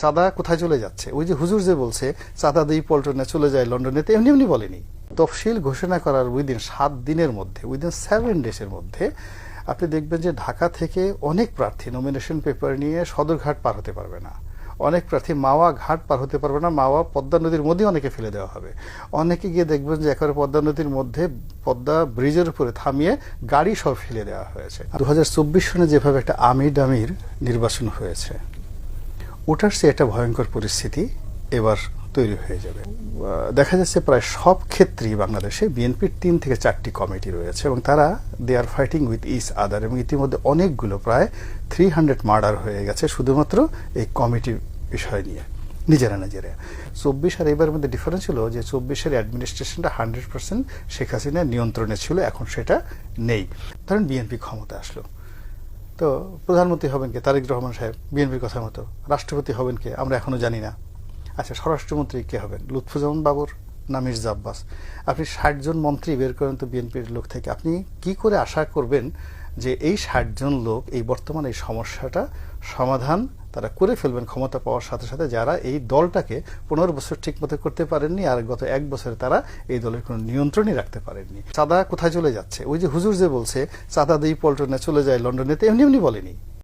চাঁদা কোথায় চলে যাচ্ছে? ওই যে হুজুর যে বলছে চাঁদা দিয়ে পল্টনে চলে যায় লন্ডনে, তো এমনি এমনি বলেনি। তফসিল ঘোষণা করার উইদিন 7 দিনের মধ্যে, উইদিন 7 ডেজের মধ্যে আপনি দেখবেন যে ঢাকা থেকে অনেক প্রার্থী নমিনেশন পেপার নিয়ে সদরঘাট পার হতে পারবে না। অনেক প্রার্থী মাওয়া ঘাট পার হতে পারবে না, মাওয়া পদ্মা নদীর মধ্যে অনেকে ফেলে দেওয়া হবে। অনেকে গিয়ে দেখবেন যে একেবারে পদ্মা নদীর মধ্যে পদ্মা ব্রিজের উপরে থামিয়ে গাড়ি সব ফেলে দেওয়া হয়েছে। 2024 সনে যেভাবে একটা আমির ডামির নির্বাচন হয়েছে, ওটার চেয়ে একটা ভয়ঙ্কর পরিস্থিতি এবার তৈরি হয়ে যাবে। দেখা যাচ্ছে প্রায় সব ক্ষেত্রেই বাংলাদেশে বিএনপির 3 থেকে 4টি কমিটি রয়েছে এবং তারা they are fighting with each other, এবং ইতিমধ্যে অনেকগুলো প্রায় 300 মার্ডার হয়ে গেছে শুধুমাত্র এই কমিটির বিষয় নিয়ে নিজেরা। 24 আর এবার মধ্যে ডিফারেন্স ছিল যে 24-এর অ্যাডমিনিস্ট্রেশনটা 100% শেখ হাসিনার নিয়ন্ত্রণে ছিল, এখন সেটা নেই। ধরেন বিএনপি ক্ষমতা আসলো, তো প্রধানমন্ত্রী হবেন কে? তারেক রহমান সাহেব, বিএনপির কথা মতো। রাষ্ট্রপতি হবেন কে? আমরা এখনো জানি না। আচ্ছা, স্বরাষ্ট্রমন্ত্রী কে হবেন? লুৎফুজ্জামান বাবর না মির্জা আব্বাস? আপনি 60 জন মন্ত্রী বের করেন তো বিএনপির লোক থেকে, আপনি কি করে আশা করবেন যে এই 60 জন লোক এই বর্তমান এই সমস্যাটা সমাধান তারা করে ফেলবেন ক্ষমতা পাওয়ার সাথে সাথে, যারা এই দলটাকে 15 বছর ঠিক মতো করতে পারেননি, আর গত 1 বছরে তারা এই দলের কোনো নিয়ন্ত্রণই রাখতে পারেননি। চাঁদা কোথায় চলে যাচ্ছে? ওই যে হুজুর যে বলছে চাঁদা দিয়ে পল্টনে চলে যায় লন্ডনে, তো এমনি এমনি বলেনি।